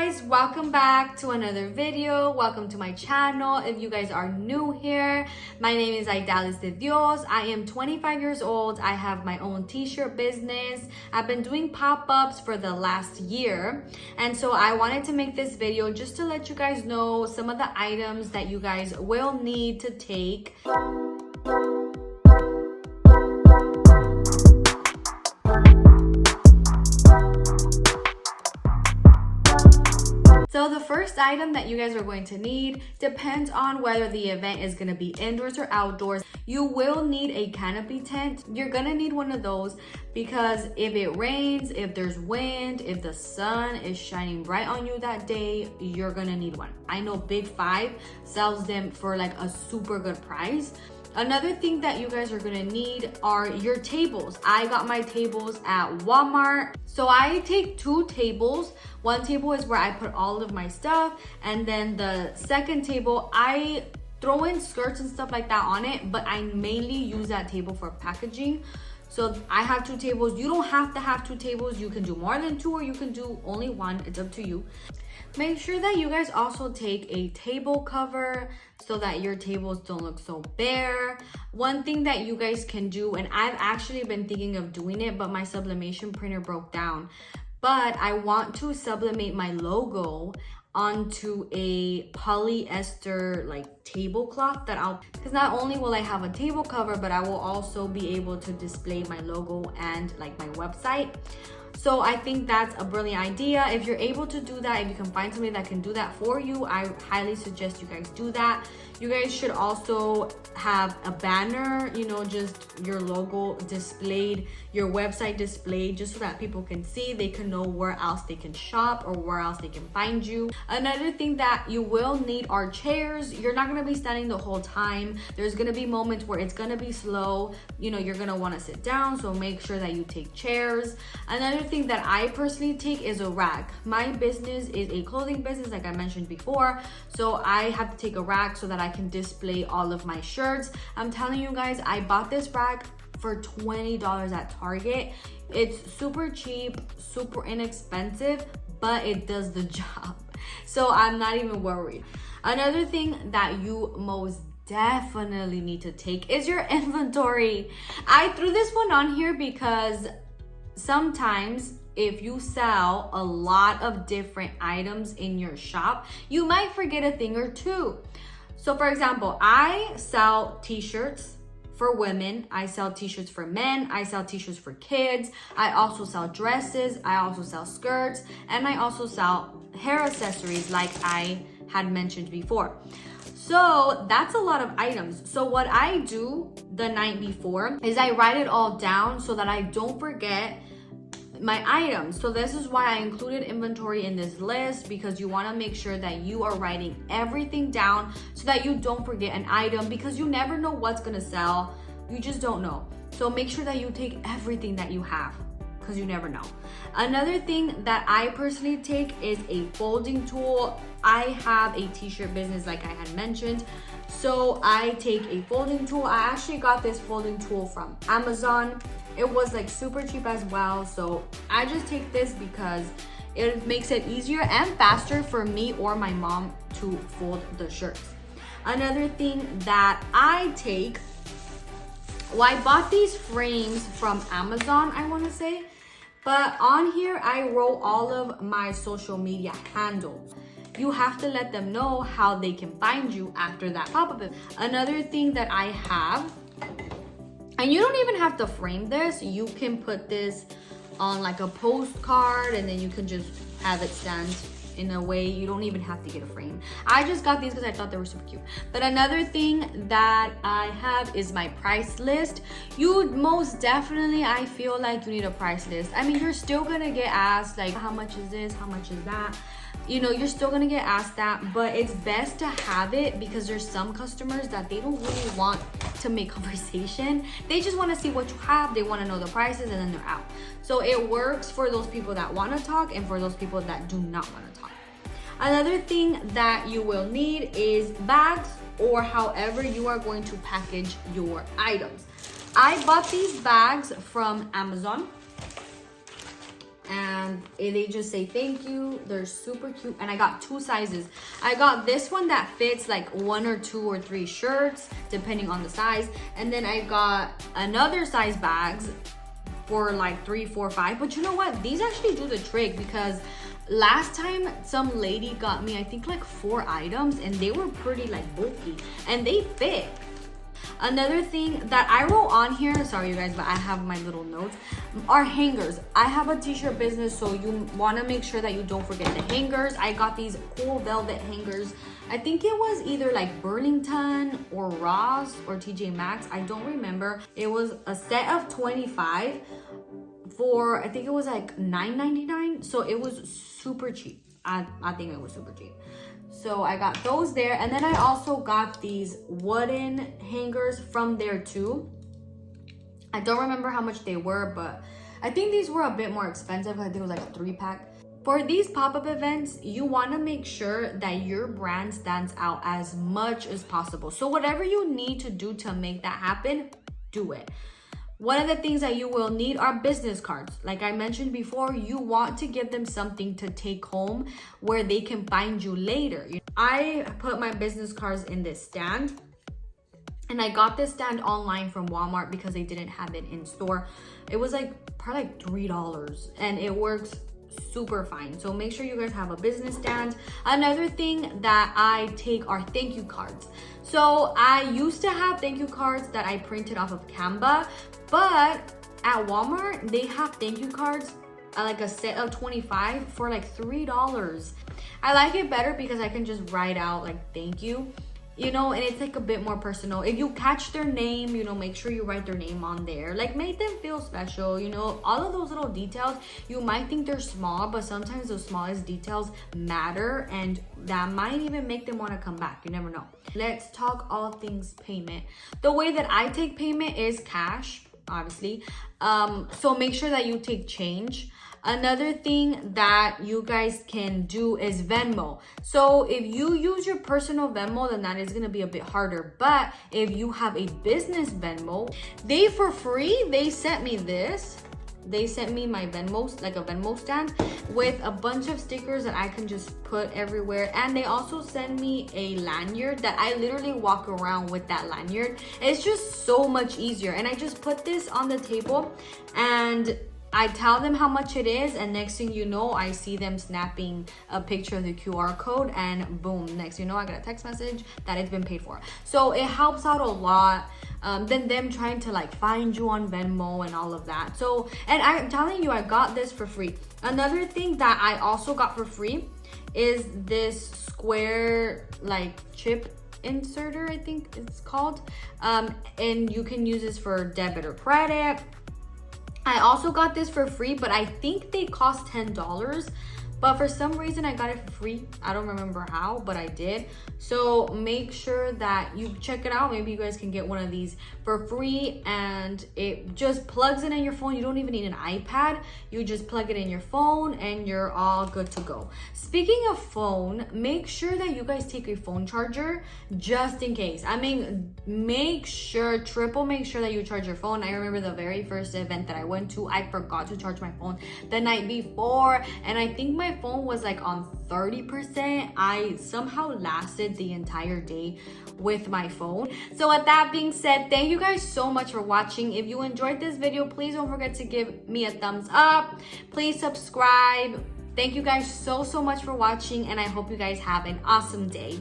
guys, welcome back to another video. Welcome to my channel. If you guys are new here, my name is Aidalis de Dios. I am 25 years old. I have my own t-shirt business. I've been doing pop-ups for the last year, and so I wanted to make this video just to let you guys know some of the items that you guys will need to take. So the first item that you guys are going to need depends on whether the event is going to be indoors or outdoors. You will need a canopy tent. You're going to need one of those because if it rains, if there's wind, if the sun is shining bright on you that day, you're going to need one. I know Big 5 sells them for like a super good price. Another thing that you guys are gonna need are your tables. I got my tables at Walmart. So I take 2 tables. One table is where I put all of my stuff, and then the second table, I throw in skirts and stuff like that on it, but I mainly use that table for packaging. So I have 2 tables. You don't have to have 2 tables. You can do more than 2 or you can do only 1. It's up to you. Make sure that you guys also take a table cover so that your tables don't look so bare. One thing that you guys can do, and I've actually been thinking of doing it, but my sublimation printer broke down. But I want to sublimate my logo onto a polyester like tablecloth because not only will I have a table cover, but I will also be able to display my logo and like my website. So I think that's a brilliant idea. If you're able to do that, if you can find somebody that can do that for you, I highly suggest you guys do that. You guys should also have a banner, you know, just your logo displayed, your website displayed, just so that people can see, they can know where else they can shop or where else they can find you. Another thing that you will need are chairs. You're not gonna be standing the whole time. There's gonna be moments where it's gonna be slow. You know, you're gonna wanna sit down, so make sure that you take chairs. Another thing that I personally take is a rack. My business is a clothing business, like I mentioned before, so I have to take a rack so that I can display all of my shirts. I'm telling you guys, I bought this rack for $20 at Target. It's super cheap, super inexpensive, but it does the job. So I'm not even worried. Another thing that you most definitely need to take is your inventory. I threw this one on here because sometimes if you sell a lot of different items in your shop, you might forget a thing or two. So for example, I sell t-shirts for women, I sell t-shirts for men, I sell t-shirts for kids, I also sell dresses, I also sell skirts, and I also sell hair accessories like I had mentioned before. So that's a lot of items. So what I do the night before is I write it all down so that I don't forget my items. So this is why I included inventory in this list, because you want to make sure that you are writing everything down so that you don't forget an item, because you never know what's gonna sell. You just don't know. So make sure that you take everything that you have, because you never know. Another thing that I personally take is a folding tool. I have a t-shirt business like I had mentioned, so I take a folding tool. I actually got this folding tool from Amazon. It was like super cheap as well, so I just take this because it makes it easier and faster for me or my mom to fold the shirts. Another thing that I take, well, I bought these frames from Amazon, I want to say, but on here I wrote all of my social media handles. You have to let them know how they can find you after that pop-up. Another thing that I have, and you don't even have to frame this, you can put this on like a postcard and then you can just have it stand in a way. You don't even have to get a frame. I just got these because I thought they were super cute. But another thing that I have is my price list. You most definitely, I feel like you need a price list. I mean, you're still gonna get asked like, how much is this, how much is that? You know, you're still gonna get asked that, but it's best to have it because there's some customers that they don't really want to make conversation. They just want to see what you have, they want to know the prices, and then they're out. So it works for those people that want to talk and for those people that do not want to talk. Another thing that you will need is bags, or however you are going to package your items. I bought these bags from Amazon. and they just say thank you. They're super cute, and I got 2 sizes. I got this one that fits like 1 or 2 or 3 shirts depending on the size, and then I got another size bags for like 3, 4, 5. But you know what, these actually do the trick, because last time some lady got me, I think like 4 items, and they were pretty like bulky and they fit. Another thing that I wrote on here, sorry you guys, but I have my little notes, are hangers. I have a t-shirt business, so you want to make sure that you don't forget the hangers. I got these cool velvet hangers. I think it was either like Burlington or Ross or TJ Maxx. I don't remember. It was a set of 25 for, I think it was like $9.99. So it was super cheap. I think it was super cheap. So I got those there. And then I also got these wooden hangers from there too. I don't remember how much they were, but I think these were a bit more expensive. I think it was like a 3-pack. For these pop-up events, you want to make sure that your brand stands out as much as possible. So whatever you need to do to make that happen, do it. One of the things that you will need are business cards. Like I mentioned before, you want to give them something to take home where they can find you later. I put my business cards in this stand, and I got this stand online from Walmart because they didn't have it in store. It was like probably like $3, and it works super fine. So make sure you guys have a business stand. Another thing that I take are thank you cards. So I used to have thank you cards that I printed off of Canva, but at Walmart they have thank you cards, like a set of 25 for like $3. I like it better because I can just write out like thank you, you know, and it's like a bit more personal. If you catch their name, you know, make sure you write their name on there. Like, make them feel special, you know. All of those little details, you might think they're small, but sometimes those smallest details matter, and that might even make them want to come back. You never know. Let's talk all things payment. The way that I take payment is cash, obviously. So make sure that you take change. Another thing that you guys can do is Venmo. So if you use your personal Venmo, then that is going to be a bit harder. But if you have a business Venmo, for free, they sent me this. They sent me my Venmo, like a Venmo stand with a bunch of stickers that I can just put everywhere. And they also send me a lanyard that I literally walk around with that lanyard. It's just so much easier. And I just put this on the table and I tell them how much it is, and next thing you know, I see them snapping a picture of the QR code, and boom, next thing you know, I get a text message that it's been paid for. So it helps out a lot than them trying to like find you on Venmo and all of that. So, and I'm telling you, I got this for free. Another thing that I also got for free is this square like chip inserter, I think it's called. And you can use this for debit or credit. I also got this for free, but I think they cost $10. But for some reason, I got it for free. I don't remember how, but I did. So make sure that you check it out. Maybe you guys can get one of these for free, and it just plugs in your phone. You don't even need an iPad. You just plug it in your phone and you're all good to go. Speaking of phone, make sure that you guys take a phone charger just in case. I mean, make sure that you charge your phone. I remember the very first event that I went to, I forgot to charge my phone the night before, and I think my phone was like on 30%. I somehow lasted the entire day with my phone. So with that being said, thank you guys so much for watching. If you enjoyed this video, please don't forget to give me a thumbs up. Please subscribe. Thank you guys so much for watching, and I hope you guys have an awesome day.